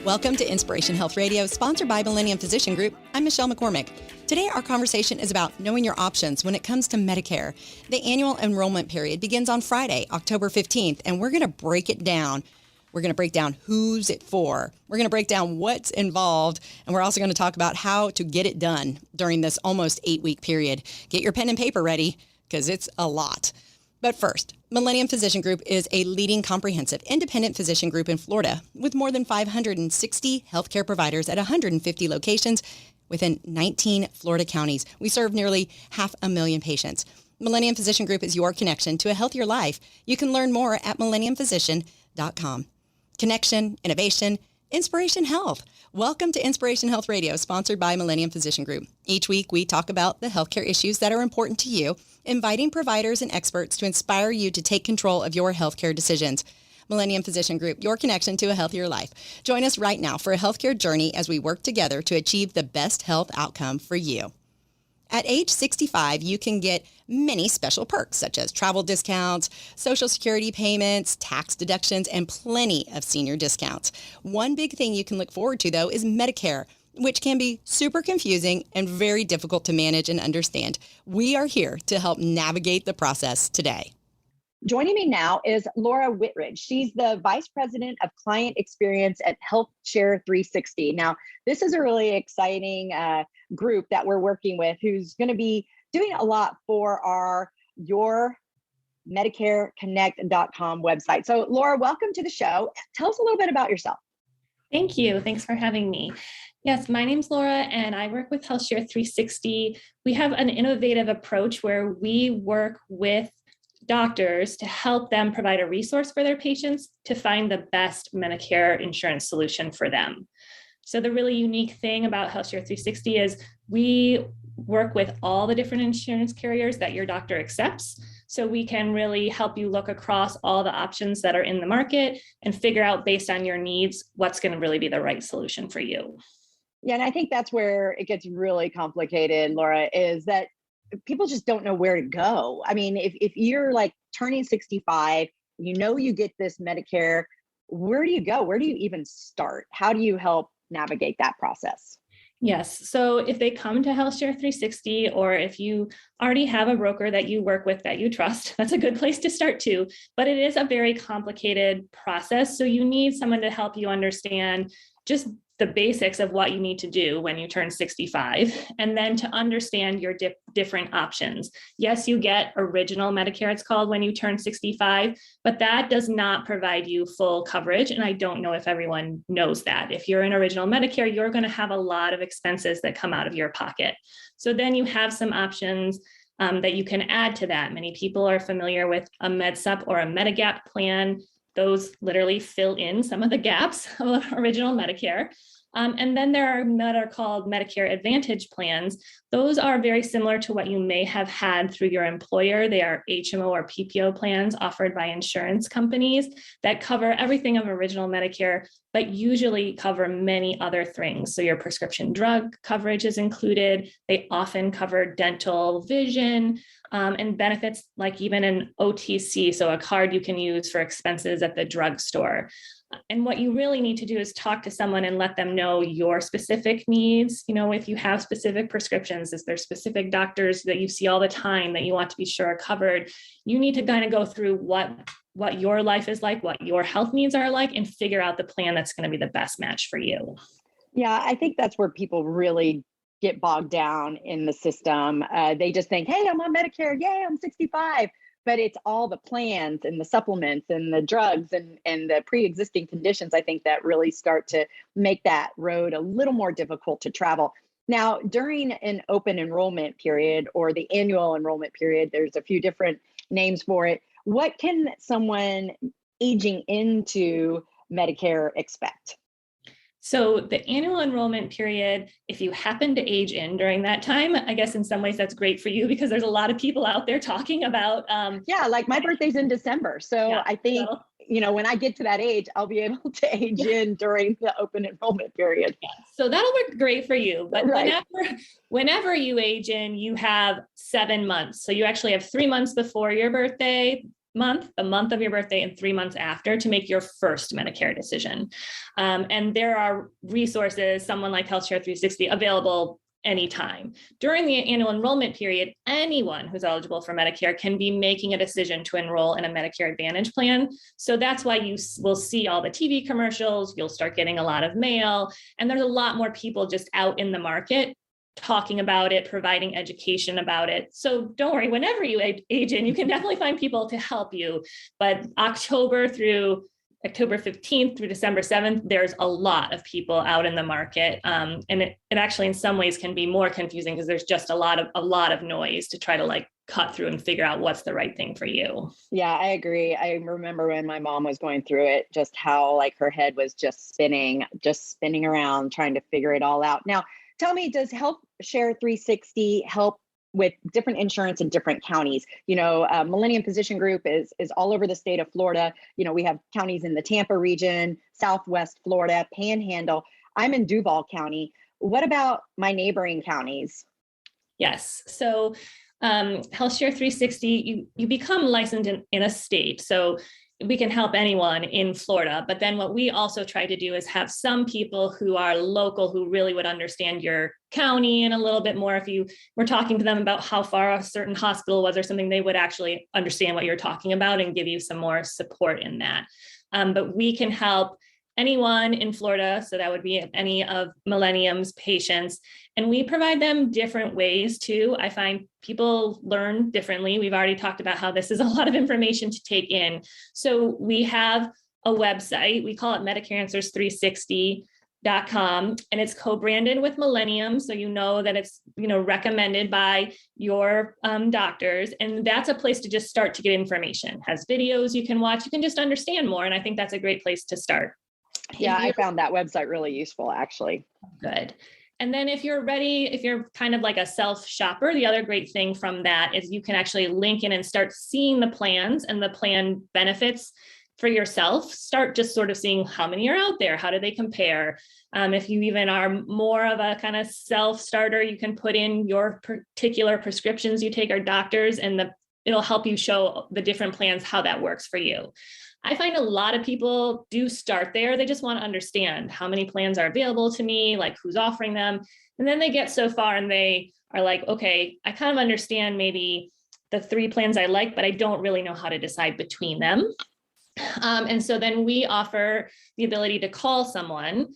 Welcome to Inspiration Health Radio, sponsored by Millennium Physician Group. I'm Michelle McCormick. Today, our conversation is about knowing your options when it comes to Medicare. The annual enrollment period begins on Friday, October 15th, and we're going to break it down. We're going to break down who's it for. We're going to break down what's involved, and we're also going to talk about how to get it done during this almost 8-week period. Get your pen and paper ready, because it's a lot. But first, Millennium Physician Group is a leading comprehensive independent physician group in Florida with more than 560 healthcare providers at 150 locations within 19 Florida counties. We serve nearly 500,000 patients. Millennium Physician Group is your connection to a healthier life. You can learn more at millenniumphysician.com. Connection, innovation, Inspiration Health. Welcome to Inspiration Health Radio, sponsored by Millennium Physician Group. Each week, we talk about the healthcare issues that are important to you, inviting providers and experts to inspire you to take control of your healthcare decisions. Millennium Physician Group, your connection to a healthier life. Join us right now for a healthcare journey as we work together to achieve the best health outcome for you. At age 65, you can get many special perks, such as travel discounts, Social Security payments, tax deductions, and plenty of senior discounts. One big thing you can look forward to, though, is Medicare, which can be super confusing and very difficult to manage and understand. We are here to help navigate the process today. Joining me now is Laura Whitridge. She's the Vice President of Client Experience at HealthShare 360. Now, this is a really exciting group that we're working with who's going to be doing a lot for our YourMedicareConnect.com website. So, Laura, welcome to the show. Tell us a little bit about yourself. Thank you. Thanks for having me. Yes, my name's Laura, and I work with HealthShare 360. We have an innovative approach where we work with doctors to help them provide a resource for their patients to find the best Medicare insurance solution for them. So the really unique thing about HealthShare 360 is we work with all the different insurance carriers that your doctor accepts. So we can really help you look across all the options that are in the market and figure out, based on your needs, what's going to really be the right solution for you. Yeah, and I think that's where it gets really complicated, Laura, is that people just don't know where to go. I mean, if you're like turning 65, you get this Medicare, where do you go? Where do you even start? How do you help navigate that process? Yes. So if they come to HealthShare 360, or if you already have a broker that you work with that you trust, that's a good place to start too. But it is a very complicated process. So you need someone to help you understand just the basics of what you need to do when you turn 65, and then to understand your different options. Yes, you get original Medicare, it's called, when you turn 65, but that does not provide you full coverage. And I don't know if everyone knows that. If you're in original Medicare, you're going to have a lot of expenses that come out of your pocket. So then you have some options that you can add to that. Many people are familiar with a MedSup or a Medigap plan. Those literally fill in some of the gaps of original Medicare. And then there are what are called Medicare Advantage plans. Those are very similar to what you may have had through your employer. They are HMO or PPO plans offered by insurance companies that cover everything of original Medicare, but usually cover many other things. So your prescription drug coverage is included. They often cover dental, vision, and benefits like even an OTC, so a card you can use for expenses at the drugstore. And what you really need to do is talk to someone and let them know your specific needs. If you have specific prescriptions, is there specific doctors that you see all the time that you want to be sure are covered? You need to kind of go through what your life is like, what your health needs are like, and figure out the plan that's going to be the best match for you. Yeah, I think that's where people really get bogged down in the system. They just think, hey, I'm on Medicare. Yay, I'm 65. But it's all the plans and the supplements and the drugs and the pre-existing conditions, I think, that really start to make that road a little more difficult to travel. Now, during an open enrollment period or the annual enrollment period, there's a few different names for it. What can someone aging into Medicare expect? So the annual enrollment period, if you happen to age in during that time, I guess in some ways that's great for you because there's a lot of people out there talking about. Yeah, like my birthday's in December. So yeah, I think, when I get to that age, I'll be able to age in during the open enrollment period. Yeah. So that'll work great for you. But right. whenever you age in, you have 7 months. So you actually have 3 months before your birthday, month, the month of your birthday, and 3 months after to make your first Medicare decision. And there are resources, someone like HealthShare 360, available anytime. During the annual enrollment period, anyone who's eligible for Medicare can be making a decision to enroll in a Medicare Advantage plan. So that's why you will see all the TV commercials, you'll start getting a lot of mail, and there's a lot more people just out in the market talking about it, providing education about it. So don't worry, whenever you age in, you can definitely find people to help you. But October 15th through December 7th, there's a lot of people out in the market. And it actually in some ways can be more confusing because there's just a lot of noise to try to like cut through and figure out what's the right thing for you. Yeah, I agree. I remember when my mom was going through it, just how like her head was just spinning around trying to figure it all out. Now, tell me, does HealthShare 360 help with different insurance in different counties? Millennium Physician Group is all over the state of Florida. We have counties in the Tampa region, Southwest Florida, Panhandle. I'm in Duval County. What about my neighboring counties? Yes. So HealthShare 360, you become licensed in a state. So we can help anyone in Florida. But then what we also try to do is have some people who are local who really would understand your county and a little bit more. If you were talking to them about how far a certain hospital was or something, they would actually understand what you're talking about and give you some more support in that. But we can help anyone in Florida. So that would be any of Millennium's patients. And we provide them different ways too. I find people learn differently. We've already talked about how this is a lot of information to take in. So we have a website, we call it MedicareAnswers360.com, and it's co-branded with Millennium. So you know that it's recommended by your doctors. And that's a place to just start to get information. It has videos you can watch, you can just understand more. And I think that's a great place to start. Yeah, I found that website really useful, actually. Good. And then if you're ready, if you're kind of like a self shopper, the other great thing from that is you can actually link in and start seeing the plans and the plan benefits for yourself. Start just sort of seeing how many are out there. How do they compare? If you even are more of a kind of self starter, you can put in your particular prescriptions you take or doctors, and it'll help you show the different plans, how that works for you. I find a lot of people do start there. They just want to understand how many plans are available to me, like who's offering them. And then they get so far and they are like, okay, I kind of understand maybe the 3 plans I like, but I don't really know how to decide between them. And so then we offer the ability to call someone.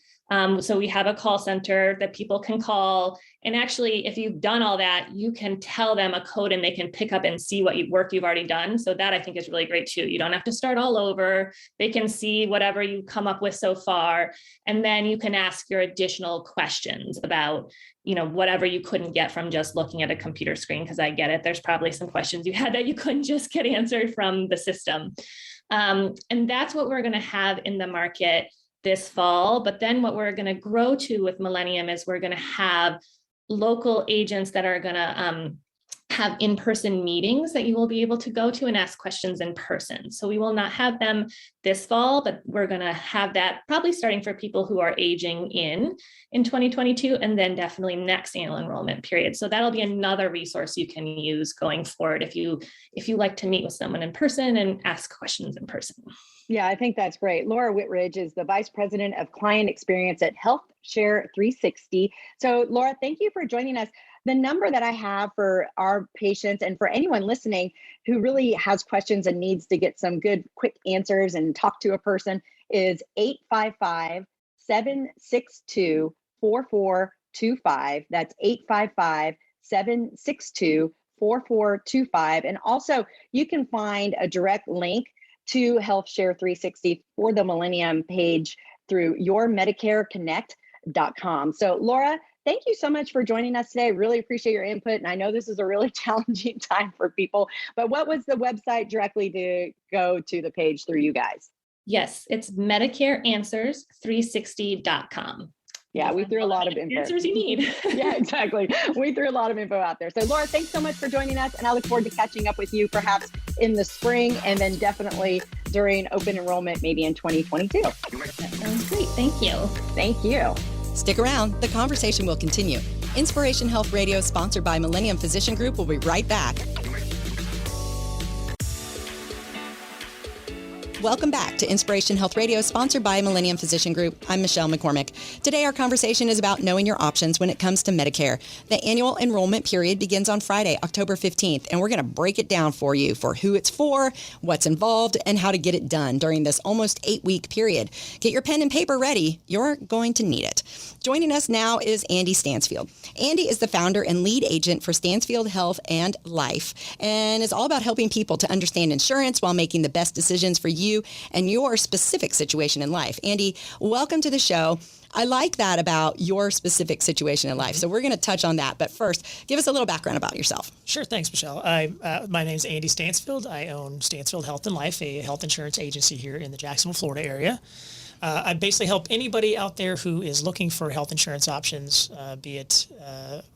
So we have a call center that people can call. And actually, if you've done all that, you can tell them a code and they can pick up and see what work you've already done. So that I think is really great too. You don't have to start all over. They can see whatever you come up with so far. And then you can ask your additional questions about, whatever you couldn't get from just looking at a computer screen. Because I get it. There's probably some questions you had that you couldn't just get answered from the system. And that's what we're going to have in the market this fall. But then what we're going to grow to with Millennium is we're going to have local agents that are going to have in-person meetings that you will be able to go to and ask questions in person. So we will not have them this fall, but we're going to have that probably starting for people who are aging in 2022, and then definitely next annual enrollment period. So that'll be another resource you can use going forward if you like to meet with someone in person and ask questions in person. Yeah, I think that's great. Laura Whitridge is the Vice President of Client Experience at HealthShare 360. So Laura, thank you for joining us. The number that I have for our patients and for anyone listening who really has questions and needs to get some good, quick answers and talk to a person is 855-762-4425. That's 855-762-4425. And also you can find a direct link to HealthShare 360 for the Millennium page through yourmedicareconnect.com. So Laura, thank you so much for joining us today. Really appreciate your input. And I know this is a really challenging time for people, but what was the website directly to go to the page through you guys? Yes, it's MedicareAnswers360.com. Yeah, we threw a lot of info. Answers you need. Yeah, exactly. We threw a lot of info out there. So Laura, thanks so much for joining us. And I look forward to catching up with you perhaps in the spring and then definitely during open enrollment, maybe in 2022. That sounds great. Thank you. Thank you. Stick around. The conversation will continue. Inspiration Health Radio, sponsored by Millennium Physician Group, will be right back. Welcome back to Inspiration Health Radio, sponsored by Millennium Physician Group. I'm Michelle McCormick. Today, our conversation is about knowing your options when it comes to Medicare. The annual enrollment period begins on Friday, October 15th, and we're going to break it down for you for who it's for, what's involved, and how to get it done during this almost 8-week period. Get your pen and paper ready. You're going to need it. Joining us now is Andy Stansfield. Andy is the founder and lead agent for Stansfield Health and Life, and is all about helping people to understand insurance while making the best decisions for you and your specific situation in life. Andy, welcome to the show. I like that about your specific situation in life. So we're going to touch on that. But first, give us a little background about yourself. Sure. Thanks, Michelle. My name is Andy Stansfield. I own Stansfield Health and Life, a health insurance agency here in the Jacksonville, Florida area. I basically help anybody out there who is looking for health insurance options, be it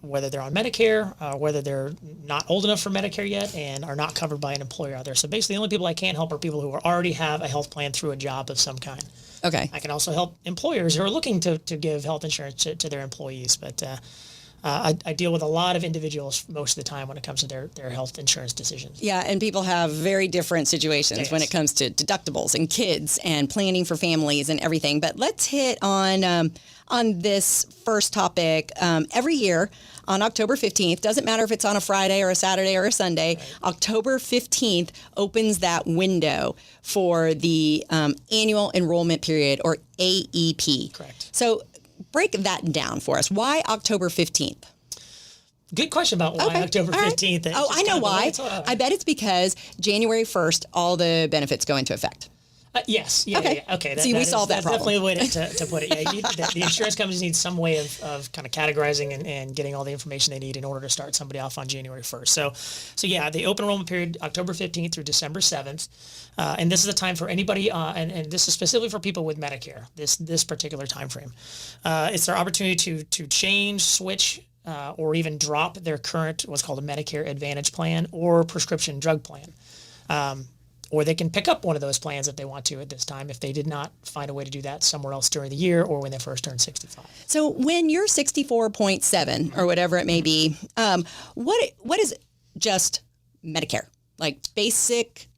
whether they're on Medicare, whether they're not old enough for Medicare yet and are not covered by an employer out there. So basically the only people I can help are people who already have a health plan through a job of some kind. Okay. I can also help employers who are looking to give health insurance to their employees, but I deal with a lot of individuals most of the time when it comes to their health insurance decisions. Yeah, and people have very different situations when it comes to deductibles and kids and planning for families and everything. But let's hit on this first topic. Every year on October 15th, doesn't matter if it's on a Friday or a Saturday or a Sunday, right. October 15th opens that window for the annual enrollment period, or AEP. Correct. So break that down for us. Why October 15th? Good question about why October 15th. Right. Oh, I know why. I bet it's because January 1st, all the benefits go into effect. Yes. Okay. See, we solved that problem. That's definitely a way to put it. Yeah, the insurance companies need some way of kind of categorizing and getting all the information they need in order to start somebody off on January 1st. So yeah, the open enrollment period, October 15th through December 7th. And this is a time for anybody, and this is specifically for people with Medicare, this particular time frame. It's their opportunity to change, switch, or even drop their current, what's called a Medicare Advantage plan or prescription drug plan. Or they can pick up one of those plans if they want to at this time if they did not find a way to do that somewhere else during the year or when they first turned 65. So when you're 64.7 or whatever it may be, what is just Medicare? Like basic,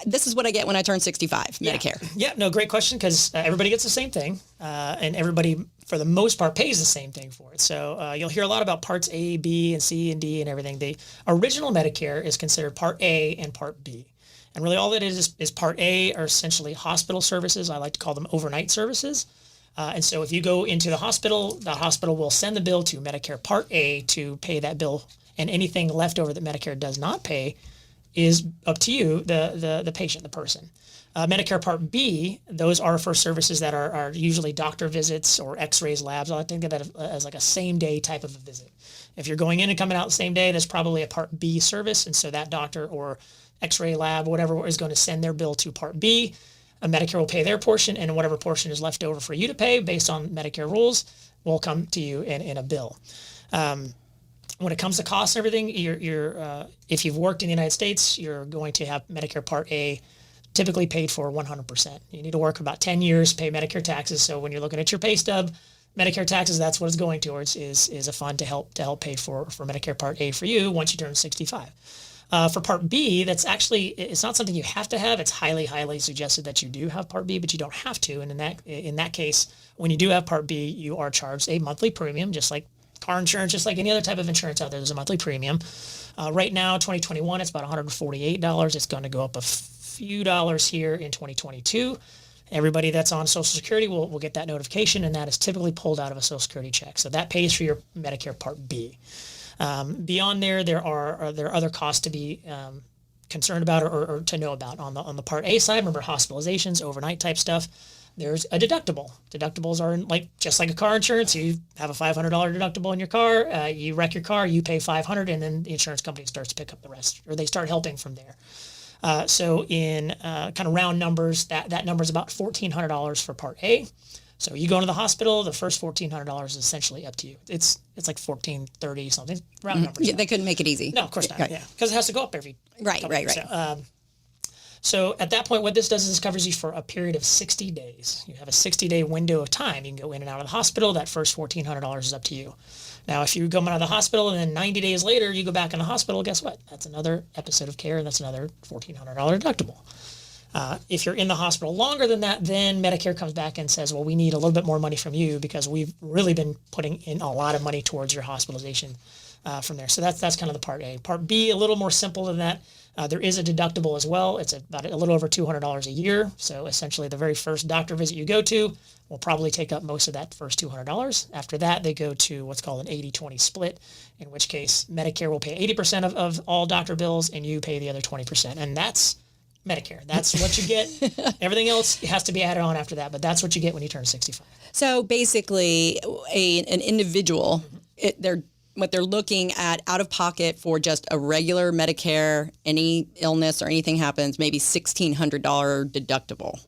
this is what I get when I turn 65, Medicare. Yeah, no, great question, because everybody gets the same thing, and everybody, for the most part, pays the same thing for it. So you'll hear a lot about Parts A, B, and C, and D, and everything. The original Medicare is considered Part A and Part B. And really all that is Part A are essentially hospital services. I like to call them overnight services. And so if you go into the hospital will send the bill to Medicare Part A to pay that bill, and anything left over that Medicare does not pay is up to you, the patient, the person. Medicare Part B, those are for services that are usually doctor visits or x-rays, labs. I like to think of that as like a same-day type of a visit. If you're going in and coming out the same day, that's probably a Part B service, and so that doctor or x-ray lab, whatever, is going to send their bill to Part B. Medicare will pay their portion, and whatever portion is left over for you to pay based on Medicare rules will come to you in a bill. When it comes to costs and everything, if you've worked in the United States, you're going to have Medicare Part A typically paid for 100%. You need to work about 10 years, pay Medicare taxes. So when you're looking at your pay stub, Medicare taxes, that's what it's going towards, is a fund to help pay for Medicare Part A for you once you turn 65. For Part B, it's not something you have to have. It's highly, highly suggested that you do have Part B, but you don't have to. And in that case, when you do have Part B, you are charged a monthly premium, just like car insurance, just like any other type of insurance out there. There's a monthly premium. Right now, 2021, it's about $148. It's going to go up a few dollars here in 2022. Everybody that's on Social Security will get that notification, and that is typically pulled out of a Social Security check. So that pays for your Medicare Part B. Beyond there are other costs to be concerned about or to know about. On the Part A side, remember hospitalizations, overnight type stuff. There's a deductible. Deductibles are just like a car insurance. You have a $500 deductible in your car. You wreck your car, you pay $500, and then the insurance company starts to pick up the rest, or they start helping from there. So in kind of round numbers, that number is about $1,400 for Part A. So you go into the hospital, the first $1,400 is essentially up to you. It's like $1,430 something, round numbers. Yeah, they couldn't make it easy. No, of course not. Yeah, because it has to go up every right. So at that point, what this does is this covers you for a period of 60 days. You have a 60-day window of time. You can go in and out of the hospital. That first $1,400 is up to you. Now, if you go out of the hospital and then 90 days later you go back in the hospital, guess what? That's another episode of care, and that's another $1,400 deductible. If you're in the hospital longer than that, then Medicare comes back and says, well, we need a little bit more money from you because we've really been putting in a lot of money towards your hospitalization from there. So that's kind of the Part A. Part B, a little more simple than that. There is a deductible as well. It's about a little over $200 a year. So essentially the very first doctor visit you go to will probably take up most of that first $200. After that, they go to what's called an 80-20 split, in which case Medicare will pay 80% of all doctor bills and you pay the other 20%. And that's Medicare. That's what you get. Everything else has to be added on after that, but that's what you get when you turn 65. So basically, an individual, what they're looking at out of pocket for just a regular Medicare, any illness or anything happens, maybe $1,600 deductible.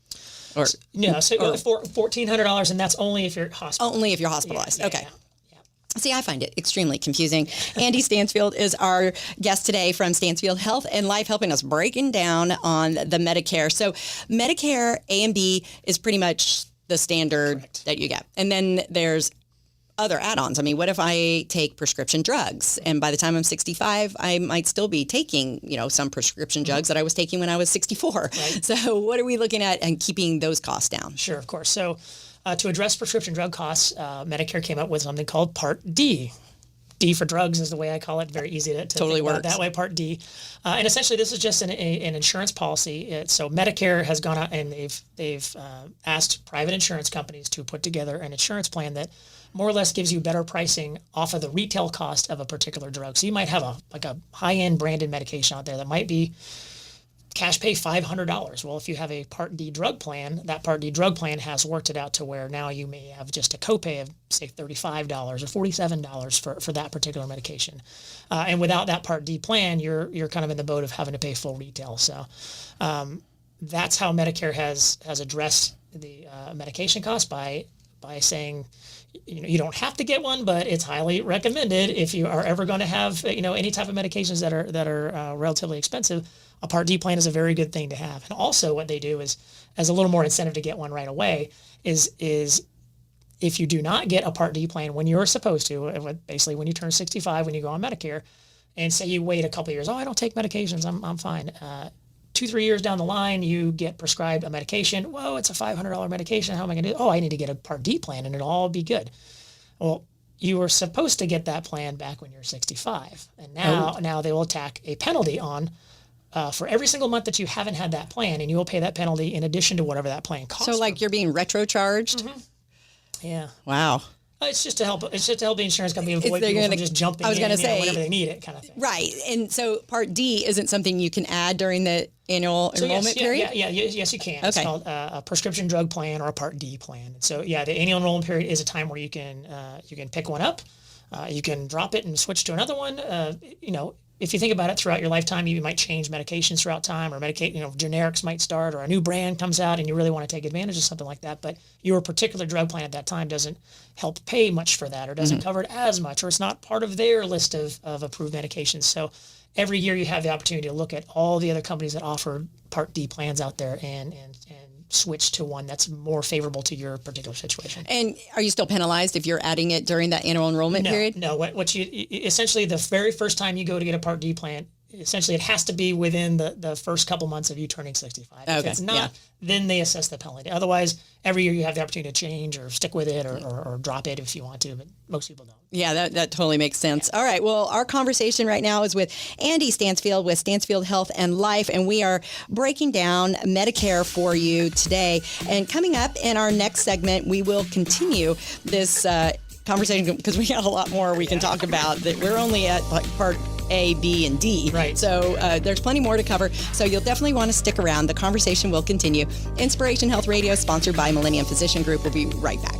For $1,400, and that's only if you're hospitalized. Only if you're hospitalized. Yeah, okay. Yeah. See, I find it extremely confusing. Andy Stansfield is our guest today from Stansfield Health and Life, helping us breaking down on the Medicare. So Medicare A and B is pretty much the standard Correct. that you get. And then there's other add-ons. I mean, what if I take prescription drugs and by the time I'm 65, I might still be taking, some prescription drugs that I was taking when I was 64. Right. So what are we looking at and keeping those costs down? Sure, of course. So to address prescription drug costs, Medicare came up with something called Part D. D for drugs is the way I call it. Very easy to totally think about works that way, Part D. And essentially this is just an insurance policy. So Medicare has gone out and they've asked private insurance companies to put together an insurance plan that more or less gives you better pricing off of the retail cost of a particular drug. So you might have a high-end branded medication out there that might be cash pay $500. Well, if you have a Part D drug plan, that Part D drug plan has worked it out to where now you may have just a copay of, say, $35 or $47 for that particular medication. And without that Part D plan, you're kind of in the boat of having to pay full retail. So that's how Medicare has addressed the medication cost by saying, you don't have to get one, but it's highly recommended if you are ever going to have, any type of medications that are relatively expensive. A Part D plan is a very good thing to have. And also what they do is, as a little more incentive to get one right away, is if you do not get a Part D plan when you're supposed to, basically when you turn 65, when you go on Medicare, and say you wait a couple of years, I don't take medications, I'm fine. 2-3 years down the line, you get prescribed a medication. Whoa, it's a $500 medication. How am I going to do it? Oh, I need to get a Part D plan and it'll all be good. Well, you were supposed to get that plan back when you're 65. And now they will attack a penalty on for every single month that you haven't had that plan, and you will pay that penalty in addition to whatever that plan costs. So like you're being retrocharged? Mm-hmm. Yeah. Wow. It's just to help the insurance company avoid people from just jumping in whenever they need it, kind of thing. Right. And so Part D isn't something you can add during the annual enrollment period? Yes, you can. Okay. It's called a prescription drug plan or a Part D plan. So the annual enrollment period is a time where you can pick one up, you can drop it and switch to another one. If you think about it, throughout your lifetime, you might change medications throughout time, or generics might start, or a new brand comes out and you really want to take advantage of something like that. But your particular drug plan at that time doesn't help pay much for that, or doesn't cover it as much, or it's not part of their list of approved medications. So every year you have the opportunity to look at all the other companies that offer Part D plans out there and switch to one that's more favorable to your particular situation. And are you still penalized if you're adding it during that annual enrollment period? No. What you essentially, the very first time you go to get a Part D plan, essentially it has to be within the first couple months of you turning 65. Okay. If it's not, then they assess the penalty. Otherwise, every year you have the opportunity to change or stick with it or drop it if you want to, but most people don't. Yeah, that totally makes sense. All right. Well, our conversation right now is with Andy Stansfield with Stansfield Health and Life, and we are breaking down Medicare for you today. And coming up in our next segment, we will continue this conversation because we got a lot more we can talk about. That we're only at Part A, B, and D. Right. So there's plenty more to cover. So you'll definitely want to stick around. The conversation will continue. Inspiration Health Radio, sponsored by Millennium Physician Group. We'll be right back.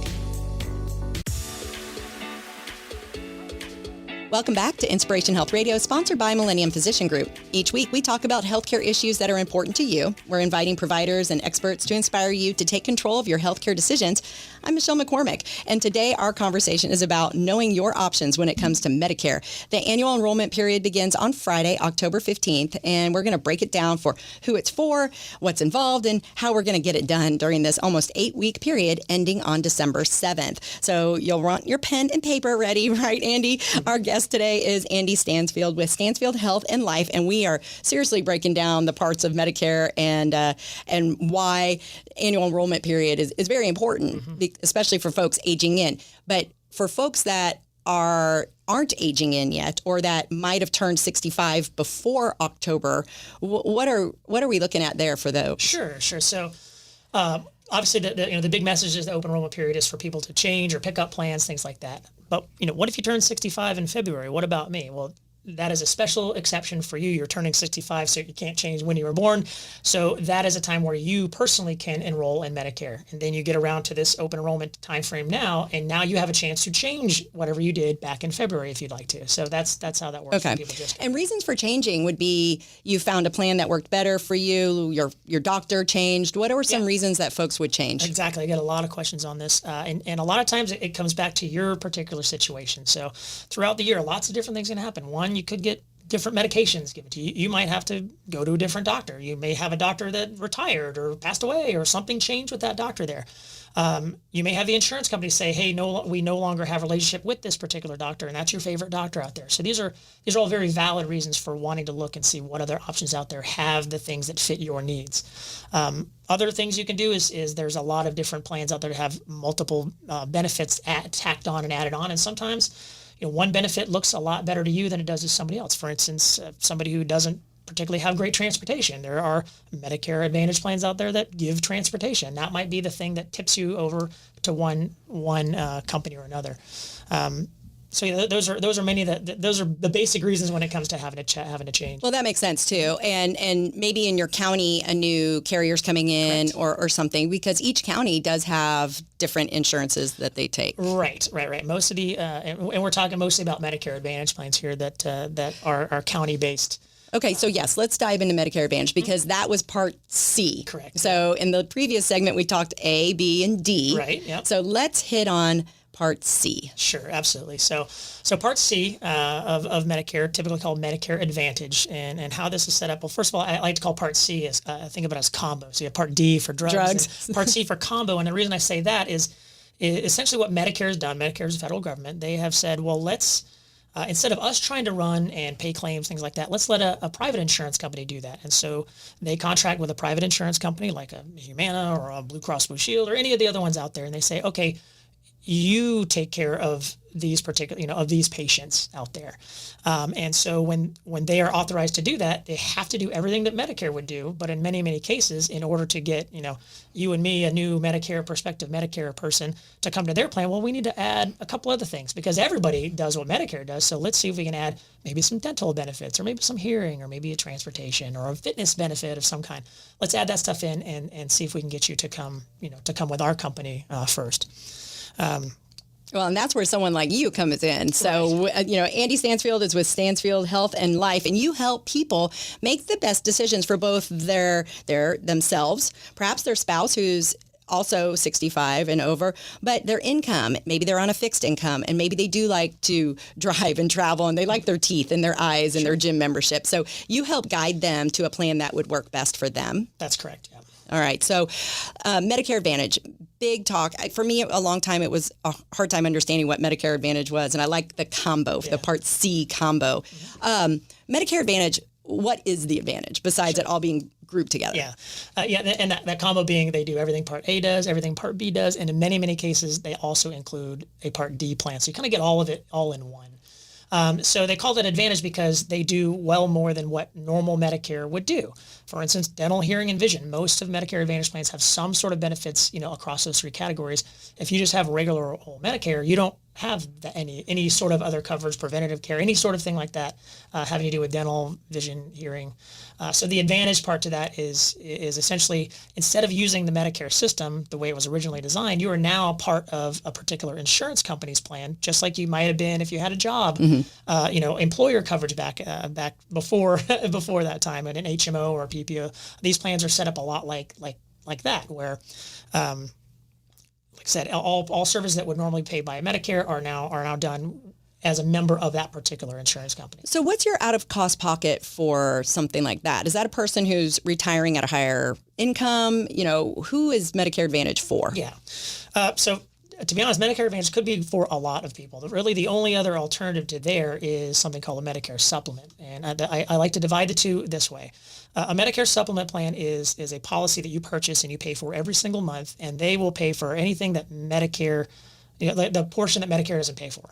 Welcome back to Inspiration Health Radio, sponsored by Millennium Physician Group. Each week, we talk about healthcare issues that are important to you. We're inviting providers and experts to inspire you to take control of your healthcare decisions. I'm Michelle McCormick, and today our conversation is about knowing your options when it comes to Medicare. The annual enrollment period begins on Friday, October 15th, and we're going to break it down for who it's for, what's involved, and how we're going to get it done during this almost 8-week period ending on December 7th. So you'll want your pen and paper ready, right, Andy? Our guest today is Andy Stansfield with Stansfield Health and Life, and we we are seriously breaking down the parts of Medicare and why annual enrollment period is very important, especially for folks aging in. But for folks that aren't aging in yet, or that might have turned 65 before October, what are we looking at there for those? Sure. So obviously, the big message is the open enrollment period is for people to change or pick up plans, things like that. But what if you turn 65 in February? What about me? Well, that is a special exception for you. You're turning 65, so you can't change when you were born. So that is a time where you personally can enroll in Medicare. And then you get around to this open enrollment time frame now, and now you have a chance to change whatever you did back in February if you'd like to. So that's how that works for people. And reasons for changing would be you found a plan that worked better for you, your doctor changed. What are some reasons that folks would change? Exactly. I get a lot of questions on this. And a lot of times it comes back to your particular situation. So throughout the year, lots of different things can happen. One, you could get different medications given to you. You might have to go to a different doctor. You may have a doctor that retired or passed away, or something changed with that doctor there. You may have the insurance company say, hey, we no longer have a relationship with this particular doctor, and that's your favorite doctor out there. So these are all very valid reasons for wanting to look and see what other options out there have the things that fit your needs. Other things you can do is there's a lot of different plans out there that have multiple benefits tacked on and added on, and sometimes one benefit looks a lot better to you than it does to somebody else. For instance, somebody who doesn't particularly have great transportation. There are Medicare Advantage plans out there that give transportation. That might be the thing that tips you over to one company or another. So those are many those are the basic reasons when it comes to having to change. Well, that makes sense too, and maybe in your county a new carrier's coming in or something, because each county does have different insurances that they take. Right. Most of the and we're talking mostly about Medicare Advantage plans here that are county based. Okay, so yes, let's dive into Medicare Advantage, because that was part C. Correct. So in the previous segment we talked A, B, and D. Right. Yep. So let's hit on Part C. Sure, absolutely. So Part C of Medicare, typically called Medicare Advantage, and how this is set up. Well, first of all, I like to call Part C as think of it as combo. So you have Part D for drugs. And Part C for combo. And the reason I say that is essentially what Medicare has done. Medicare is the federal government. They have said, well, let's instead of us trying to run and pay claims, things like that, let's let a private insurance company do that. And so they contract with a private insurance company like a Humana or a Blue Cross Blue Shield or any of the other ones out there, and they say, okay, you take care of these particular, of these patients out there. And so when they are authorized to do that, they have to do everything that Medicare would do. But in many, many cases, in order to get, you and me, a new prospective Medicare person, to come to their plan, well, we need to add a couple other things, because everybody does what Medicare does. So let's see if we can add maybe some dental benefits, or maybe some hearing, or maybe a transportation, or a fitness benefit of some kind. Let's add that stuff in and see if we can get you to come with our company first. Well, and that's where someone like you comes in. So, Andy Stansfield is with Stansfield Health and Life, and you help people make the best decisions for both their themselves, perhaps their spouse who's also 65 and over, but their income, maybe they're on a fixed income, and maybe they do like to drive and travel, and they like their teeth and their eyes and their gym membership. So you help guide them to a plan that would work best for them. That's correct. Yeah. All right. So Medicare Advantage, big talk. For me, a long time, it was a hard time understanding what Medicare Advantage was. And I like the combo, the Part C combo. Medicare Advantage, what is the advantage besides it all being grouped together? And that combo being they do everything Part A does, everything Part B does. And in many, many cases, they also include a Part D plan. So you kind of get all of it all in one. So they call it Advantage because they do well more than what normal Medicare would do. For instance, dental, hearing, and vision. Most of Medicare Advantage plans have some sort of benefits, across those three categories. If you just have regular old Medicare, you don't have any sort of other coverage, preventative care, any sort of thing like that having to do with dental, vision, hearing. So the advantage part to that is essentially, instead of using the Medicare system the way it was originally designed, you are now part of a particular insurance company's plan, just like you might have been if you had a job, employer coverage back before that time at an HMO or a PPO. These plans are set up a lot like that, where like I said, all services that would normally be paid by Medicare are now done as a member of that particular insurance company. So what's your out-of-cost pocket for something like that? Is that a person who's retiring at a higher income? Who is Medicare Advantage for? Yeah. So to be honest, Medicare Advantage could be for a lot of people. Really, the only other alternative to there is something called a Medicare Supplement. And I like to divide the two this way. A Medicare Supplement plan is a policy that you purchase and you pay for every single month, and they will pay for anything that Medicare, the portion that Medicare doesn't pay for.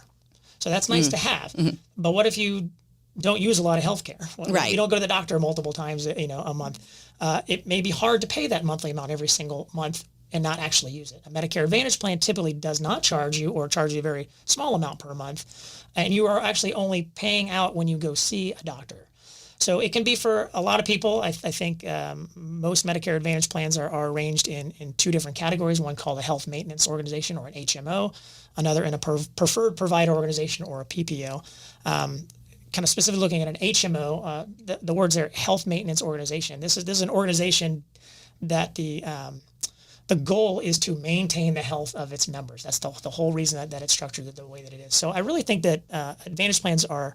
So that's nice to have. But what if you don't use a lot of health care? Right. You don't go to the doctor multiple times, a month. It may be hard to pay that monthly amount every single month and not actually use it. A Medicare Advantage plan typically does not charge you or charge you a very small amount per month. And you are actually only paying out when you go see a doctor. So it can be for a lot of people. I think most Medicare Advantage plans are arranged in two different categories, one called a health maintenance organization or an HMO, another in a preferred provider organization or a PPO. Kind of specifically looking at an HMO, the words there, health maintenance organization. This is an organization that the goal is to maintain the health of its members. That's the whole reason that it's structured the way that it is. So I really think that Advantage plans are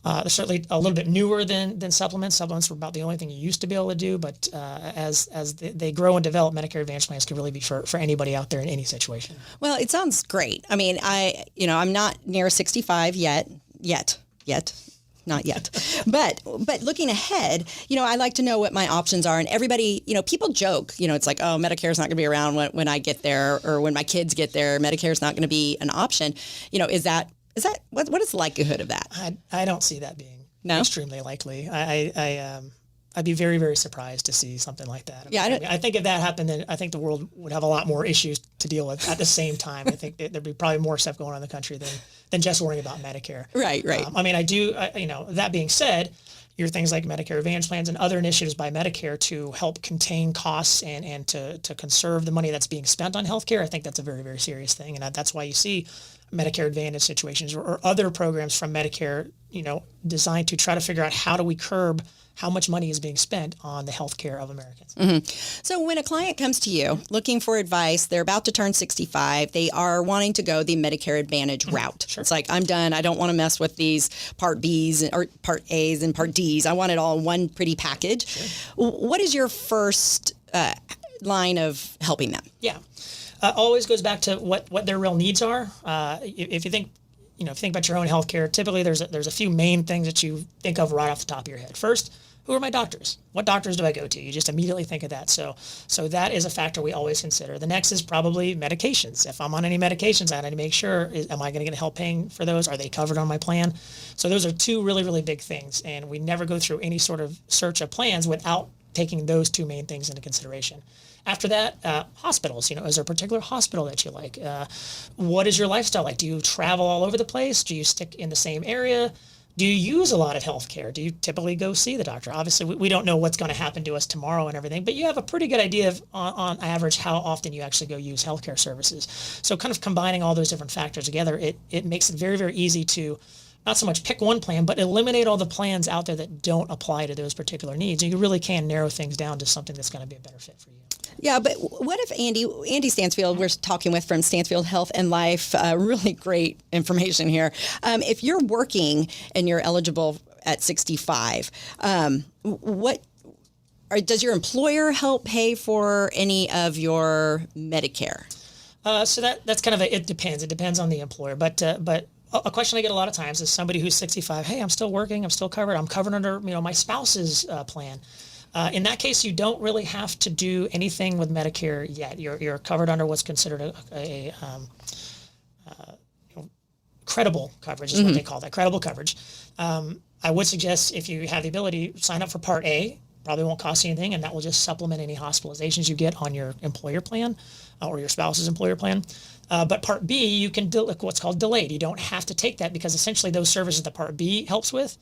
they're certainly a little bit newer than supplements. Supplements were about the only thing you used to be able to do, but as they grow and develop, Medicare Advantage plans can really be for anybody out there in any situation. Well, it sounds great. I mean, I'm not near 65 yet. Not yet. But looking ahead, I like to know what my options are. And everybody, people joke, it's like, oh, Medicare's not going to be around when I get there or when my kids get there. Medicare's not going to be an option. Is that what is the likelihood of that? I don't see that being No? extremely likely. I'd be very, very surprised to see something like that. Yeah, I think if that happened, then I think the world would have a lot more issues to deal with at the same time. I think there'd be probably more stuff going on in the country than just worrying about Medicare. Right. That being said, your things like Medicare Advantage plans and other initiatives by Medicare to help contain costs and to conserve the money that's being spent on healthcare, I think that's a very, very serious thing. And that's why you see Medicare Advantage situations or other programs from Medicare, designed to try to figure out how do we curb how much money is being spent on the health care of Americans. So when a client comes to you looking for advice, they're about to turn 65, they are wanting to go the Medicare Advantage route. Sure. It's like, I'm done. I don't want to mess with these Part Bs or Part As and Part Ds. I want it all in one pretty package. Sure. What is your first line of helping them? Yeah. Always goes back to what their real needs are. If you think, if you think about your own healthcare, typically there's a few main things that you think of right off the top of your head. First, who are my doctors? What doctors do I go to? You just immediately think of that. So that is a factor we always consider. The next is probably medications. If I'm on any medications, I need to make sure, am I going to get help paying for those? Are they covered on my plan? So those are two really, really big things. And we never go through any sort of search of plans without taking those two main things into consideration. After that, hospitals, is there a particular hospital that you like? What is your lifestyle like? Do you travel all over the place? Do you stick in the same area? Do you use a lot of health care? Do you typically go see the doctor? Obviously, we don't know what's going to happen to us tomorrow and everything, but you have a pretty good idea of, on average, how often you actually go use healthcare services. So kind of combining all those different factors together, it makes it very, very easy to not so much pick one plan, but eliminate all the plans out there that don't apply to those particular needs. And you really can narrow things down to something that's going to be a better fit for you. Yeah, but what if Andy Stansfield, we're talking with from Stansfield Health and Life, really great information here. If you're working and you're eligible at 65, does your employer help pay for any of your Medicare? So that's kind of it depends. It depends on the employer, but a question I get a lot of times is somebody who's 65, hey, I'm still working, I'm still covered, I'm covered under my spouse's plan. In that case, you don't really have to do anything with Medicare yet. You're covered under what's considered a credible coverage is what they call that, credible coverage. I would suggest if you have the ability, sign up for Part A. Probably won't cost you anything, and that will just supplement any hospitalizations you get on your employer plan or your spouse's employer plan. But Part B, you can do what's called delayed. You don't have to take that because essentially those services that Part B helps with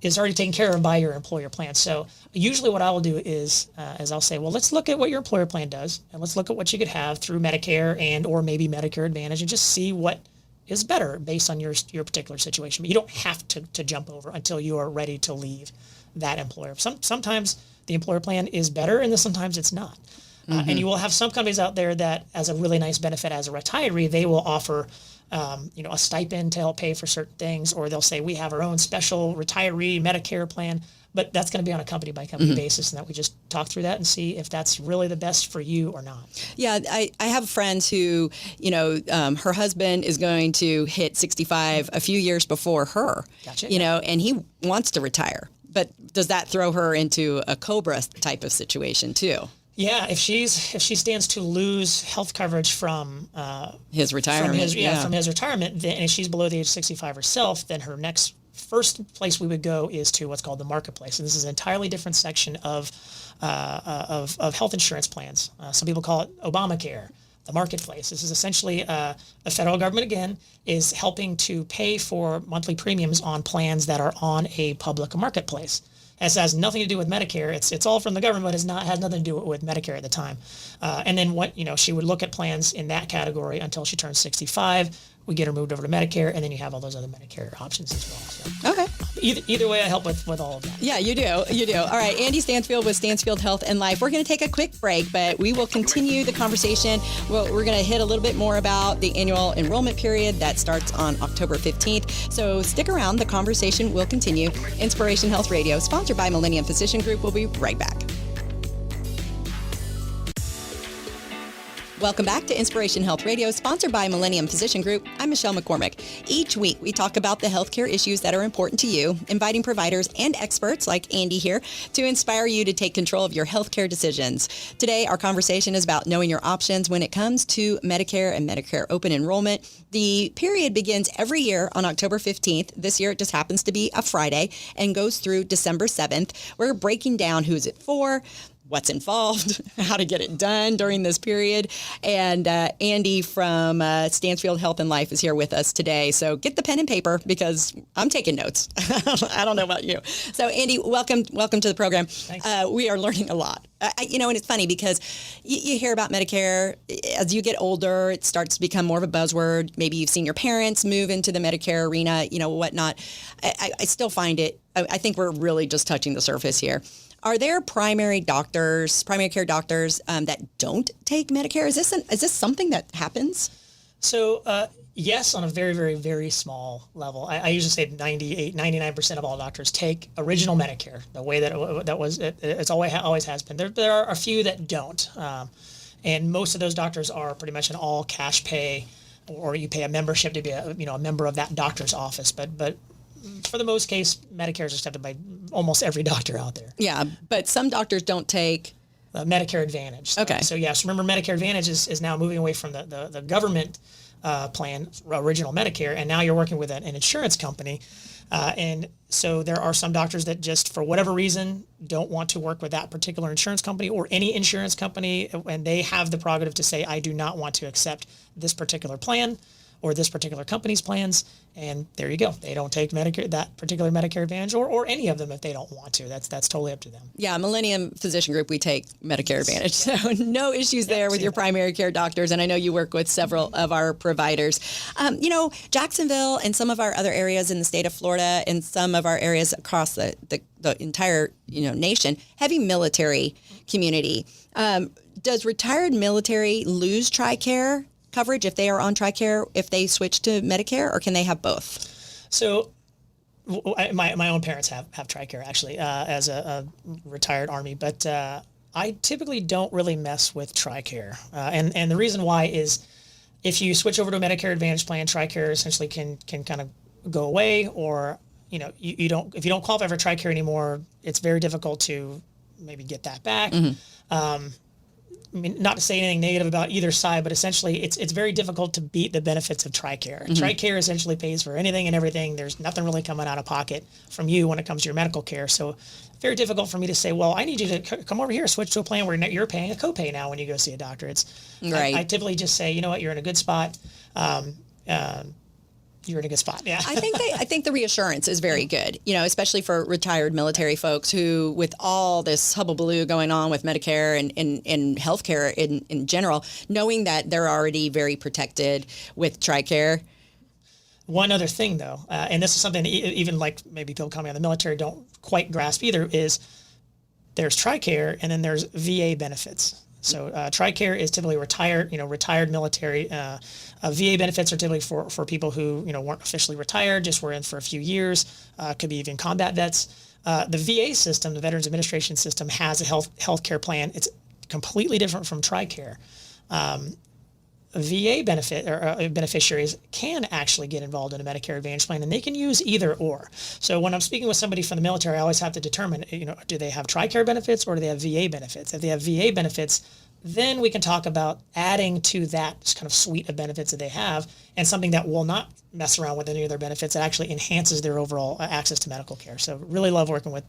is already taken care of by your employer plan. So usually what I will do is I'll say, well, let's look at what your employer plan does, and let's look at what you could have through Medicare and or maybe Medicare Advantage, and just see what is better based on your particular situation. But you don't have to jump over until you are ready to leave that employer. Sometimes the employer plan is better, and then sometimes it's not. And you will have some companies out there that, as a really nice benefit as a retiree, they will offer a stipend to help pay for certain things, or they'll say we have our own special retiree Medicare plan. But that's going to be on a company by company basis, and that we just talk through that and see if that's really the best for you or not. Yeah, I have friends who, her husband is going to hit 65 a few years before her, Gotcha. And he wants to retire. But does that throw her into a COBRA type of situation too? Yeah, if she stands to lose health coverage from his retirement, from his retirement, then, and if she's below the age of 65 herself, then her first place we would go is to what's called the marketplace, and this is an entirely different section of health insurance plans. Some people call it Obamacare. The marketplace. This is essentially the federal government again is helping to pay for monthly premiums on plans that are on a public marketplace. This has nothing to do with Medicare. It's all from the government, but has nothing to do with Medicare at the time. And then she would look at plans in that category until she turns 65. We get her moved over to Medicare, and then you have all those other Medicare options as well. So. Okay. Either way, I help with all of that. Yeah, you do. All right, Andy Stansfield with Stansfield Health and Life. We're going to take a quick break, but we will continue the conversation. We're going to hit a little bit more about the annual enrollment period that starts on October 15th. So stick around. The conversation will continue. Inspiration Health Radio, sponsored by Millennium Physician Group. We'll be right back. Welcome back to Inspiration Health Radio, sponsored by Millennium Physician Group. I'm Michelle McCormick. Each week, we talk about the healthcare issues that are important to you, inviting providers and experts like Andy here to inspire you to take control of your healthcare decisions. Today, our conversation is about knowing your options when it comes to Medicare and Medicare open enrollment. The period begins every year on October 15th. This year, it just happens to be a Friday and goes through December 7th. We're breaking down who's it for, what's involved, how to get it done during this period. And Andy from Stansfield Health and Life is here with us today. So get the pen and paper because I'm taking notes. I don't know about you. So Andy, welcome to the program. Thanks. We are learning a lot. And it's funny because you hear about Medicare. As you get older, it starts to become more of a buzzword. Maybe you've seen your parents move into the Medicare arena, whatnot. I still find it, I think we're really just touching the surface here. Are there primary care doctors that don't take Medicare? Is this something that happens? So yes, on a very, very, very small level. I usually say 99% of all doctors take original Medicare, the way it's always has been. There are a few that don't, and most of those doctors are pretty much an all cash pay, or you pay a membership to be a member of that doctor's office. But for the most case, Medicare is accepted by almost every doctor out there. Yeah, but some doctors don't take Medicare Advantage. Okay. So yes, remember Medicare Advantage is now moving away from the government plan, original Medicare, and now you're working with an insurance company. And so there are some doctors that just, for whatever reason, don't want to work with that particular insurance company or any insurance company, and they have the prerogative to say, I do not want to accept this particular plan or this particular company's plans, and there you go. They don't take Medicare, that particular Medicare Advantage, or any of them if they don't want to. That's totally up to them. Yeah, Millennium Physician Group, we take Medicare Advantage, so no issues there with your primary care doctors, and I know you work with several of our providers. Jacksonville and some of our other areas in the state of Florida and some of our areas across the entire nation, heavy military community. Does retired military lose Tricare coverage if they are on Tricare, if they switch to Medicare, or can they have both? So my own parents have Tricare actually as a retired Army, but I typically don't really mess with Tricare. And the reason why is if you switch over to a Medicare Advantage plan, Tricare essentially can kind of go away, or you don't, if you don't qualify for Tricare anymore, it's very difficult to maybe get that back. Mm-hmm. I mean, not to say anything negative about either side, but essentially it's very difficult to beat the benefits of Tricare. Mm-hmm. Tricare essentially pays for anything and everything. There's nothing really coming out of pocket from you when it comes to your medical care. So very difficult for me to say, well, I need you to come over here, switch to a plan where you're paying a copay now when you go see a doctor. Right. I typically just say, you know what, you're in a good spot. You're in a good spot. Yeah. I think the reassurance is very good, especially for retired military folks who, with all this hullabaloo going on with Medicare and healthcare in general, knowing that they're already very protected with Tricare. One other thing, though, and this is something even like maybe people coming out of the military don't quite grasp either, is there's Tricare and then there's VA benefits. So Tricare is typically retired military. VA benefits are typically for people who weren't officially retired, just were in for a few years. Could be even combat vets. The VA system, the Veterans Administration system, has a healthcare plan. It's completely different from Tricare. VA beneficiaries can actually get involved in a Medicare Advantage plan, and they can use either or. So when I'm speaking with somebody from the military, I always have to determine, do they have Tricare benefits or do they have VA benefits? If they have VA benefits, then we can talk about adding to that kind of suite of benefits that they have, and something that will not mess around with any of their benefits. That actually enhances their overall access to medical care. So really love working with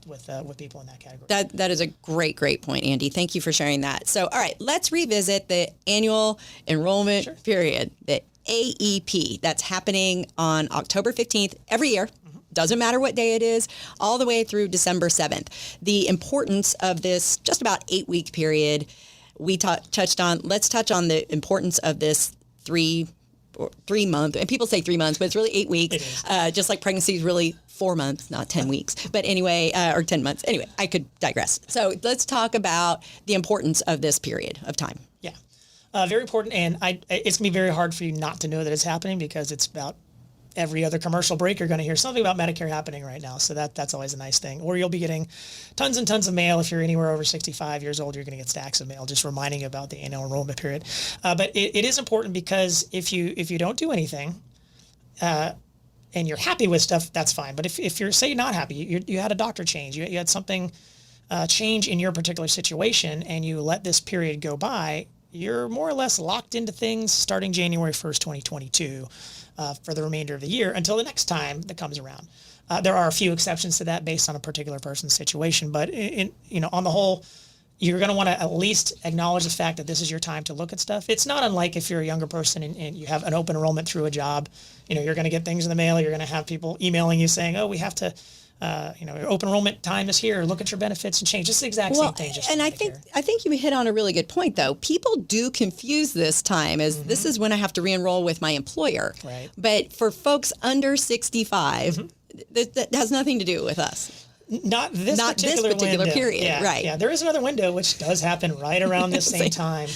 people in that category. That is a great point, Andy. Thank you for sharing that. So, all right, let's revisit the annual enrollment period, the AEP. That's happening on October 15th every year. Doesn't matter what day it is, all the way through December 7th. The importance of this just about 8-week period we touched on. Let's touch on the importance of this 3 month, and people say 3 months, but it's really 8 weeks. Just like pregnancy is really 4 months, not 10 weeks. But anyway, or 10 months. Anyway, I could digress. So let's talk about the importance of this period of time. Yeah, very important. And it's going to be very hard for you not to know that it's happening, because it's about every other commercial break, you're going to hear something about Medicare happening right now. So that's always a nice thing. Or you'll be getting tons and tons of mail. If you're anywhere over 65 years old, you're going to get stacks of mail just reminding you about the annual enrollment period. But it is important, because if you don't do anything and you're happy with stuff, that's fine. But if you're, say, not happy, you had a doctor change, you had something change in your particular situation, and you let this period go by, you're more or less locked into things starting January 1st, 2022. For the remainder of the year until the next time that comes around. There are a few exceptions to that based on a particular person's situation, but on the whole, you're going to want to at least acknowledge the fact that this is your time to look at stuff. It's not unlike if you're a younger person and you have an open enrollment through a job. You're going to get things in the mail. You're going to have people emailing you saying, "Oh, we have to." Your open enrollment time is here. Look at your benefits and change. It's the exact same thing. And I think you hit on a really good point, though. People do confuse this time as this is when I have to re-enroll with my employer. Right. But for folks under 65, that has nothing to do with us. Not this particular period. Yeah, right. Yeah, there is another window which does happen right around the same time.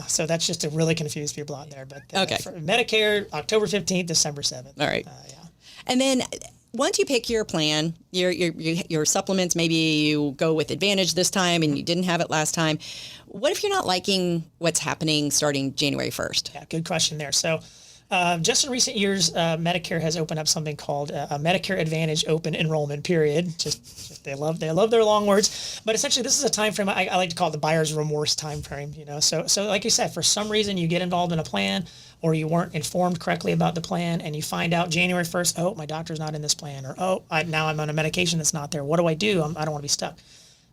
So that's just to really confuse people out there. But for Medicare, October 15th, December 7th. All right. And then once you pick your plan, your supplements, maybe you go with Advantage this time and you didn't have it last time. What if you're not liking what's happening starting January 1st? Yeah, good question there. So just in recent years, Medicare has opened up something called a Medicare Advantage open enrollment period. Just they love their long words. But essentially, this is a time frame I like to call it the buyer's remorse time frame. So like you said, for some reason you get involved in a plan, or you weren't informed correctly about the plan, and you find out January 1st, oh, my doctor's not in this plan, or now I'm on a medication that's not there. What do? I don't want to be stuck.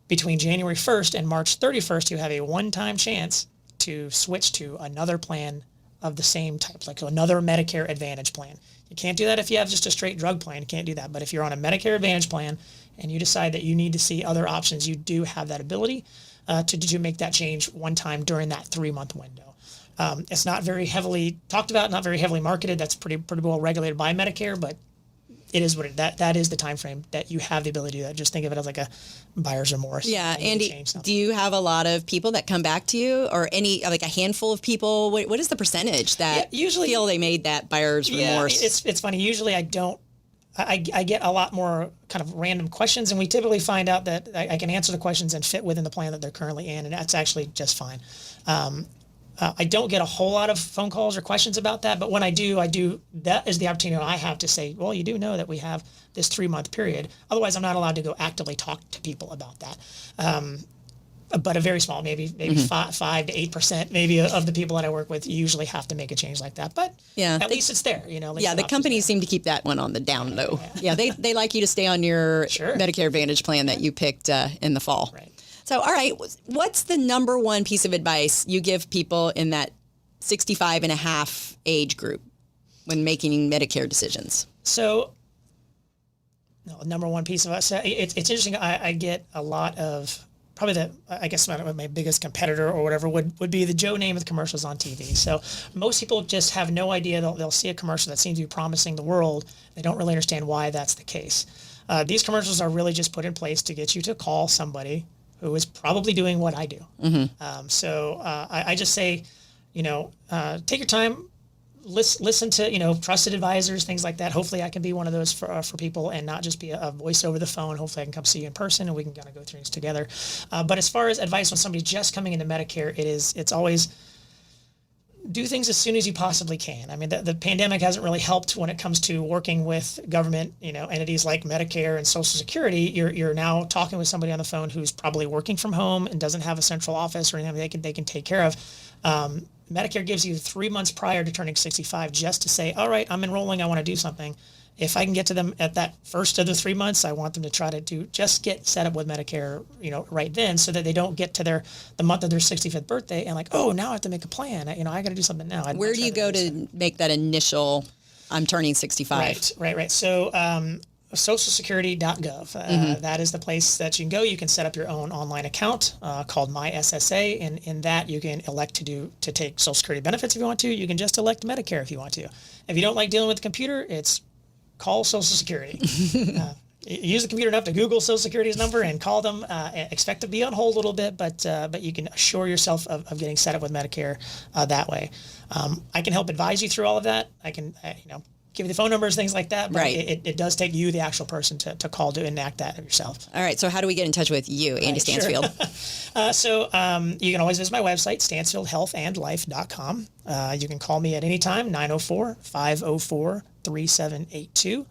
Between January 1st and March 31st, you have a one-time chance to switch to another plan of the same type, like another Medicare Advantage plan. You can't do that if you have just a straight drug plan. You can't do that. But if you're on a Medicare Advantage plan and you decide that you need to see other options, you do have that ability to make that change one time during that 3-month window. It's not very heavily talked about, not very heavily marketed. That's pretty well regulated by Medicare, but it is what that is the time frame that you have the ability to do that. Just think of it as like a buyer's remorse. Yeah, Andy, do you have a lot of people that come back to you, or like a handful of people? What is the percentage that usually feel they made that buyer's remorse? It's funny. Usually I don't. I get a lot more kind of random questions, and we typically find out that I can answer the questions and fit within the plan that they're currently in, and that's actually just fine. I don't get a whole lot of phone calls or questions about that, but when I do, that is the opportunity I have to say, well, you do know that we have this 3-month period. Otherwise, I'm not allowed to go actively talk to people about that. But a very small, maybe 5 to 8% maybe of the people that I work with usually have to make a change like that. But at least it's there, the companies seem to keep that one on the down low. Yeah, they like you to stay on your Medicare Advantage plan that you picked in the fall. Right. So, all right, what's the number one piece of advice you give people in that 65 and a half age group when making Medicare decisions? So, number one piece of advice, it's interesting. I get a lot of, probably I guess my biggest competitor or whatever would be the Joe Namath commercials on TV. So most people just have no idea. They'll see a commercial that seems to be promising the world. They don't really understand why that's the case. These commercials are really just put in place to get you to call somebody who is probably doing what I do. So I just say, take your time, listen to, trusted advisors, things like that. Hopefully I can be one of those for people and not just be a voice over the phone. Hopefully I can come see you in person and we can kind of go through things together. But as far as advice when somebody's just coming into Medicare, it's always do things as soon as you possibly can. I mean, the pandemic hasn't really helped when it comes to working with government, entities like Medicare and Social Security. You're now talking with somebody on the phone who's probably working from home and doesn't have a central office or anything they can take care of. Medicare gives you 3 months prior to turning 65 just to say, all right, I'm enrolling, I want to do something. If I can get to them at that first of the 3 months, I want them to try to just get set up with Medicare, right then, so that they don't get to the month of their 65th birthday and like, oh, now I have to make a plan. I got to do something now. Where do you go to make that initial, I'm turning 65? Right. So socialsecurity.gov. That is the place that you can go. You can set up your own online account called My SSA, and in that you can elect to take Social Security benefits if you want to. You can just elect Medicare if you want to. If you don't like dealing with the computer, it's call Social Security. Use the computer enough to Google Social Security's number and call them. Expect to be on hold a little bit, but you can assure yourself of getting set up with Medicare that way. I can help advise you through all of that. I can, give you the phone numbers, things like that. But right. It does take you, the actual person, to call to enact that yourself. All right. So how do we get in touch with you, Andy Stansfield? Sure. You can always visit my website, StansfieldHealthAndLife.com. You can call me at any time, 904-504-3782.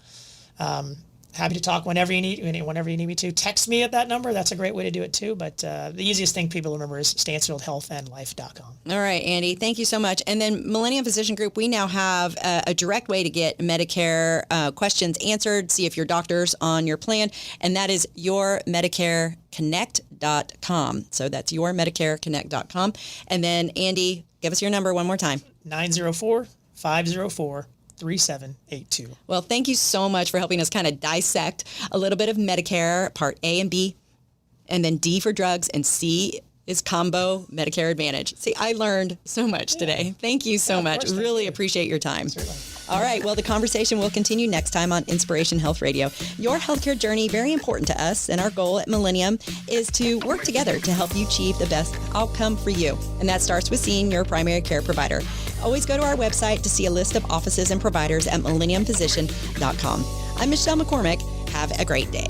Happy to talk whenever you need me to. Text me at that number. That's a great way to do it too. But the easiest thing people remember is StansfieldHealthAndLife.com. All right, Andy, thank you so much. And then Millennium Physician Group, we now have a direct way to get Medicare questions answered, see if your doctor's on your plan, and that is yourmedicareconnect.com. So that's yourmedicareconnect.com. And then, Andy, give us your number one more time. 904-504-3782. Well, thank you so much for helping us kind of dissect a little bit of Medicare, Part A and B, and then D for drugs, and C is combo Medicare Advantage. See, I learned so much today. Thank you so much. Really appreciate your time. Certainly. All right. Well, the conversation will continue next time on Inspiration Health Radio. Your healthcare journey, very important to us, and our goal at Millennium is to work together to help you achieve the best outcome for you. And that starts with seeing your primary care provider. Always go to our website to see a list of offices and providers at millenniumphysician.com. I'm Michelle McCormick. Have a great day.